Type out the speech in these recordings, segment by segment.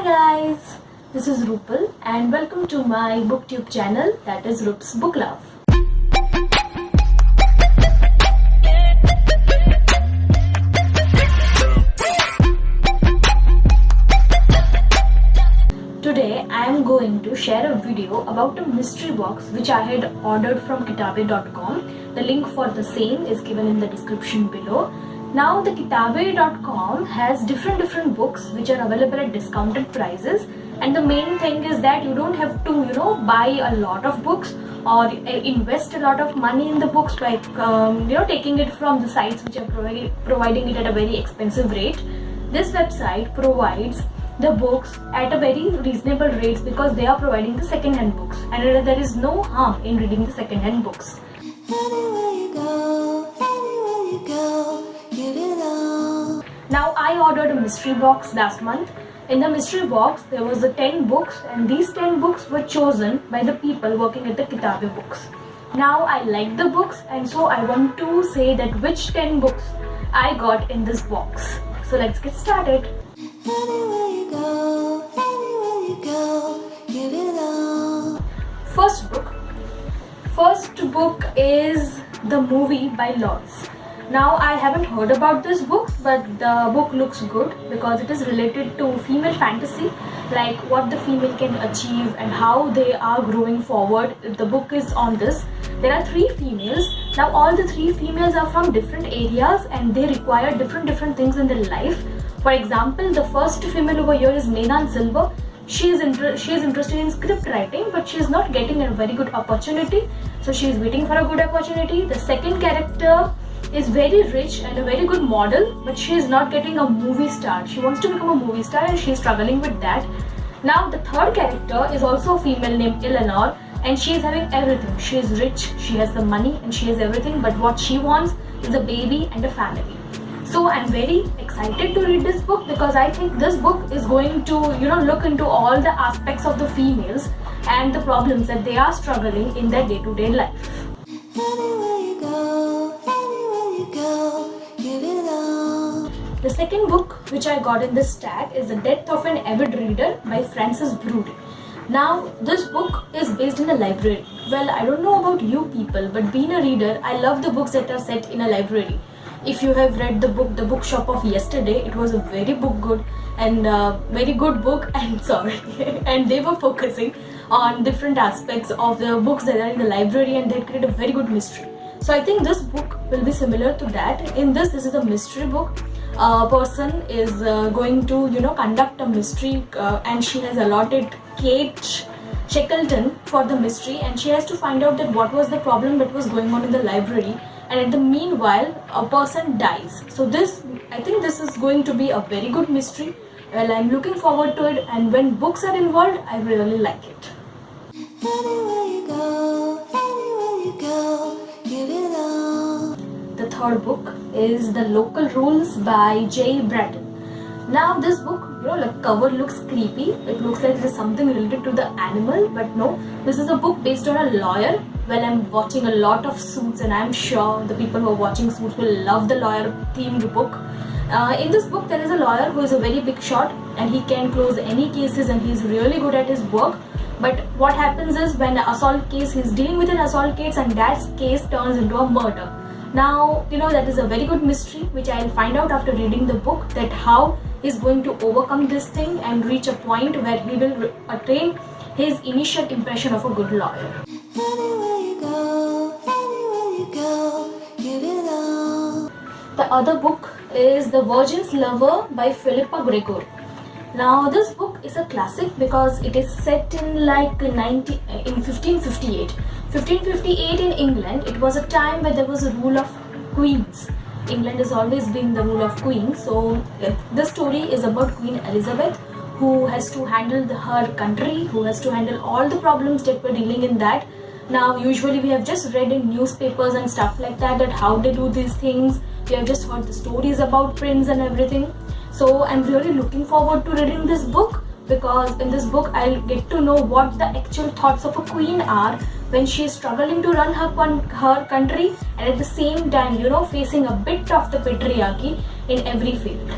Hi guys, this is Rupal and welcome to my booktube channel, that is Rups Book Love. Today I am going to share a video about a mystery box which I had ordered from kitabe.com. The link for the same is given in the description below. Now the kitabe.com has different books which are available at discounted prices, and the main thing is that you don't have to buy a lot of books or invest a lot of money in the books by taking it from the sites which are providing it at a very expensive rate. This website provides the books at a very reasonable rates because they are providing the second-hand books, and there is no harm in reading the second-hand books. Now I ordered a mystery box last month. In the mystery box there was 10 books, and these 10 books were chosen by the people working at the Kitabe books. Now I like the books, and so I want to say that which 10 books I got in this box. So let's get started. First book is the movie by Lords. Now I haven't heard about this book, but the book looks good because it is related to female fantasy, like what the female can achieve and how they are growing forward. The book is on this. There are 3 females. Now all the 3 females are from different areas and they require different things in their life. For example, the first female over here is Nainan Silver. She is interested in script writing, but she is not getting a very good opportunity, so she is waiting for a good opportunity. The second character is very rich and a very good model, but she is not getting a movie star. She wants to become a movie star and she is struggling with that. Now the third character is also a female named Eleanor, and she is having everything. She is rich, she has the money and she has everything, but what she wants is a baby and a family. So I'm very excited to read this book because I think this book is going to look into all the aspects of the females and the problems that they are struggling in their day-to-day life. The second book which I got in this stack is The Death of an Avid Reader by Frances Brody. Now this book is based in a library. Well, I don't know about you people, but being a reader, I love the books that are set in a library. If you have read the book The Bookshop of Yesterday, it was a very good book and sorry and they were focusing on different aspects of the books that are in the library, and they create a very good mystery. So I think this book will be similar to that. In this is a mystery book. A person is going to conduct a mystery, and she has allotted Kate Shackleton for the mystery, and she has to find out that what was the problem that was going on in the library, and in the meanwhile a person dies. So I think this is going to be a very good mystery. Well, I'm looking forward to it, and when books are involved, I really like it. The third book is The Local Rules by J. Bratton. Now this book, the cover looks creepy. It looks like it is something related to the animal, but no. This is a book based on a lawyer. Well, I'm watching a lot of Suits, and I'm sure the people who are watching Suits will love the lawyer themed book. In this book, there is a lawyer who is a very big shot, and he can close any cases, and he's really good at his work. But what happens is when an assault case, he's dealing with an assault case, and that case turns into a murder. Now, that is a very good mystery which I'll find out after reading the book, that how he's going to overcome this thing and reach a point where he will attain his initial impression of a good lawyer. The other book is The Virgin's Lover by Philippa Gregory. Now this book is a classic because it is set in 1558. 1558 in England, it was a time where there was a rule of queens. England has always been the rule of queens. So this story is about Queen Elizabeth, who has to handle her country, who has to handle all the problems that were dealing in that. Now usually we have just read in newspapers and stuff like that how they do these things. We have just heard the stories about prince and everything. So I'm really looking forward to reading this book, because in this book I'll get to know what the actual thoughts of a queen are when she is struggling to run her country, and at the same time facing a bit of the patriarchy in every field.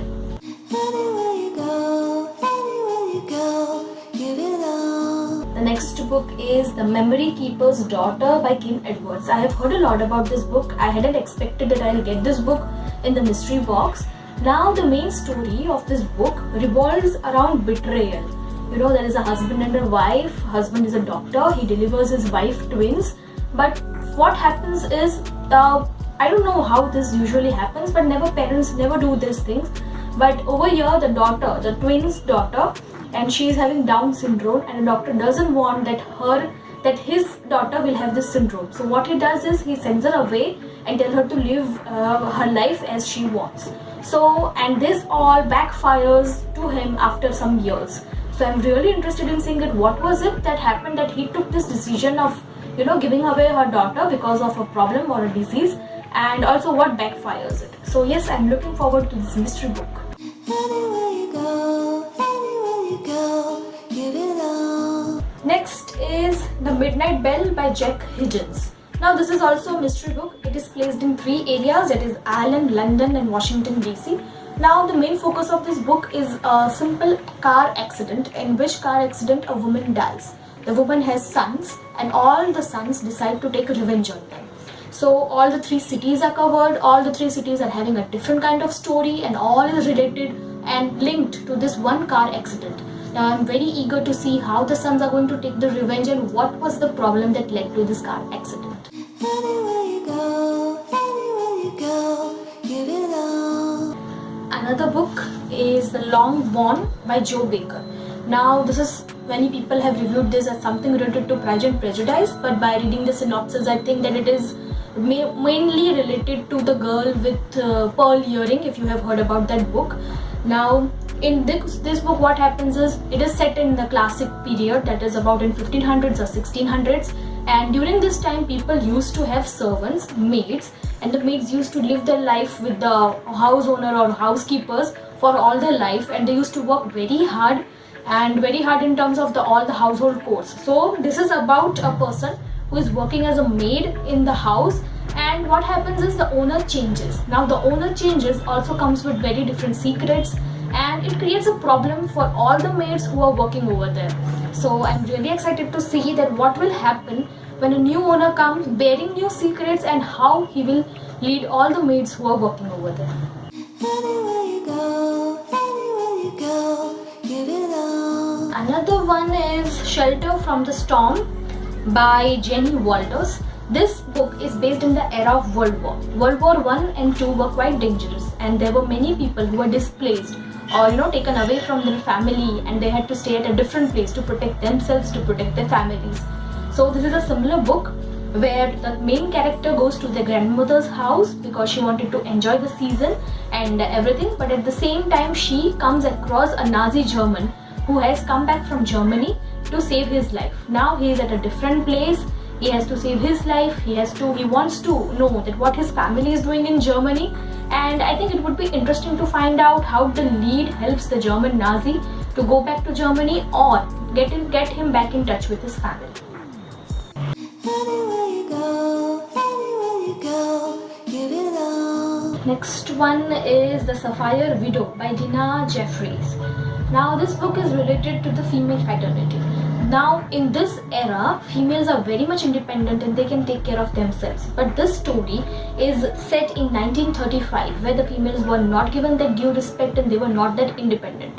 next book is The Memory Keeper's Daughter by Kim Edwards. I have heard a lot about this book. I hadn't expected that I'll get this book in the mystery box. Now the main story of this book revolves around betrayal. You know, there is a husband and a wife. Husband is a doctor. He delivers his wife twins. But what happens is, I don't know how this usually happens, but parents never do these things. But over here, the daughter, the twins' daughter, and she is having Down syndrome, and the doctor doesn't want that his daughter will have this syndrome. So what he does is he sends her away and tells her to live her life as she wants. So, and this all backfires to him after some years. So I'm really interested in seeing that what was it that happened that he took this decision of, you know, giving away her daughter because of a problem or a disease, and also what backfires it. So yes, I'm looking forward to this mystery book. Next is The Midnight Bell by Jack Higgins. Now this is also a mystery book. It is placed in 3 areas, that is Ireland, London and Washington DC. Now the main focus of this book is a simple car accident, in which car accident a woman dies. The woman has sons and all the sons decide to take revenge on them. So all the 3 cities are covered, all the 3 cities are having a different kind of story, and all is related and linked to this one car accident. Now I'm very eager to see how the sons are going to take the revenge and what was the problem that led to this car accident. Another book is The Long Born by Joe Baker. Now this is, many people have reviewed this as something related to Pride and Prejudice, but by reading the synopsis I think that it is mainly related to the girl with pearl earring, if you have heard about that book. Now in this book what happens is, it is set in the classic period, that is about in 1500s or 1600s, and during this time people used to have servants, maids, and the maids used to live their life with the house owner or housekeepers for all their life, and they used to work very hard in terms of all the household chores. So this is about a person who is working as a maid in the house, and what happens is the owner changes. Now the owner changes also comes with very different secrets, and it creates a problem for all the maids who are working over there. So I'm really excited to see that what will happen when a new owner comes bearing new secrets, and how he will lead all the maids who are working over there. Another one is Shelter from the Storm by Jenny Walters. This book is based in the era of World War. World War I and II were quite dangerous, and there were many people who were displaced or taken away from their family, and they had to stay at a different place to protect themselves, to protect their families. So this is a similar book where the main character goes to their grandmother's house because she wanted to enjoy the season and everything, but at the same time she comes across a Nazi German who has come back from Germany to save his life. Now he is at a different place. He has to save his life. He wants to know that what his family is doing in Germany, and I think it would be interesting to find out how the lead helps the German Nazi to go back to Germany or get him back in touch with his family. Next one is The Sapphire Widow by Dina Jeffries. Now this book is related to the female fraternity. Now in this era, females are very much independent and they can take care of themselves. But this story is set in 1935, where the females were not given that due respect and they were not that independent.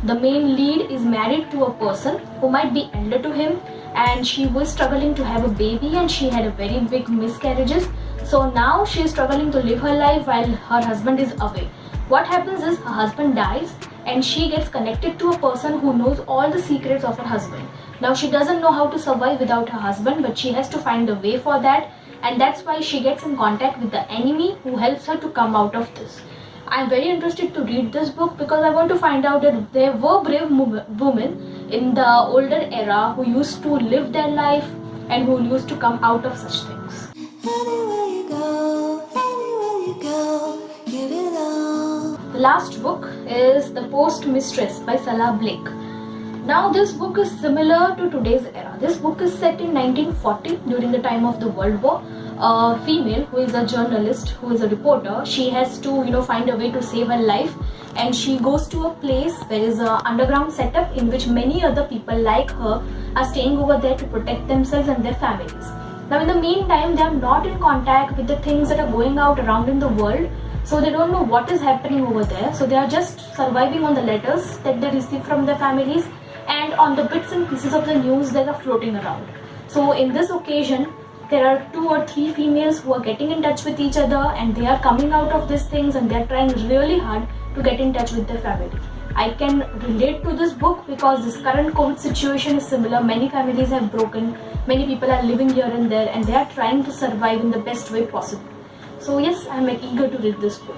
The main lead is married to a person who might be elder to him, and she was struggling to have a baby, and she had a very big miscarriages. So now she is struggling to live her life while her husband is away. What happens is her husband dies and she gets connected to a person who knows all the secrets of her husband. Now she doesn't know how to survive without her husband, but she has to find a way for that, and that's why she gets in contact with the enemy who helps her to come out of this. I'm very interested to read this book because I want to find out that there were brave women in the older era who used to live their life and who used to come out of such things. The last book is The Post Mistress by Salah Blake. Now this book is similar to today's era. This book is set in 1940 during the time of the World War. A female who is a journalist, who is a reporter, she has to find a way to save her life and she goes to a place where is a underground setup in which many other people like her are staying over there to protect themselves and their families. Now in the meantime, they are not in contact with the things that are going out around in the world, so they don't know what is happening over there. So they are just surviving on the letters that they receive from their families and on the bits and pieces of the news that are floating around. So in this occasion, there are 2 or 3 females who are getting in touch with each other, and they are coming out of these things and they are trying really hard to get in touch with their family. I can relate to this book because this current COVID situation is similar. Many families have broken, many people are living here and there, and they are trying to survive in the best way possible. So yes, I am eager to read this book.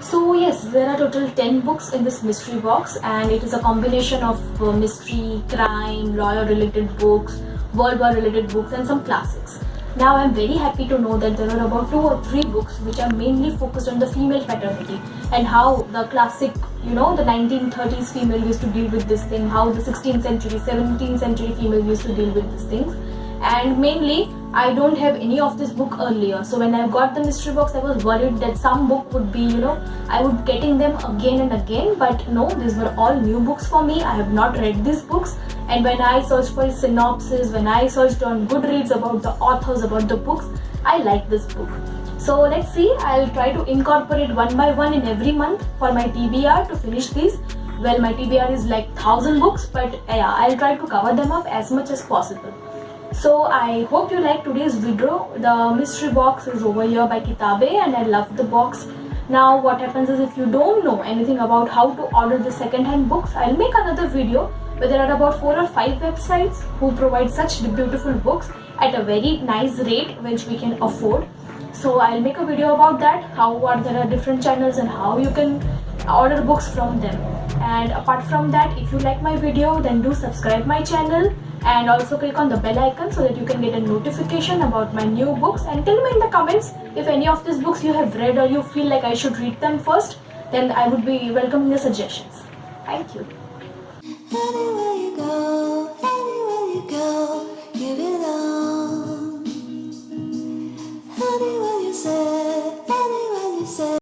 So yes, there are total 10 books in this mystery box, and it is a combination of mystery, crime, lawyer related books, World War related books, and some classics. Now I am very happy to know that there are about 2 or 3 books which are mainly focused on the female fraternity and how the classic, the 1930s female used to deal with this thing, how the 16th century, 17th century female used to deal with these things. And mainly, I don't have any of this book earlier. So when I got the mystery box, I was worried that some book would be, I would getting them again and again. But no, these were all new books for me. I have not read these books. And when I searched for synopsis, when I searched on Goodreads about the authors, about the books, I like this book. So let's see, I'll try to incorporate one by one in every month for my TBR to finish these. Well, my TBR is like 1000 books, but yeah, I'll try to cover them up as much as possible. So I hope you like today's video. The mystery box is over here by Kitabe, and I love the box. Now what happens is, if you don't know anything about how to order the second-hand books, I'll make another video where there are about 4 or 5 websites who provide such beautiful books at a very nice rate which we can afford. So I'll make a video about that, there are different channels and how you can order books from them. And apart from that, if you like my video, then do subscribe my channel and also click on the bell icon so that you can get a notification about my new books. And tell me in the comments if any of these books you have read or you feel like I should read them first, then I would be welcoming your suggestions. Thank you. Anywhere you go.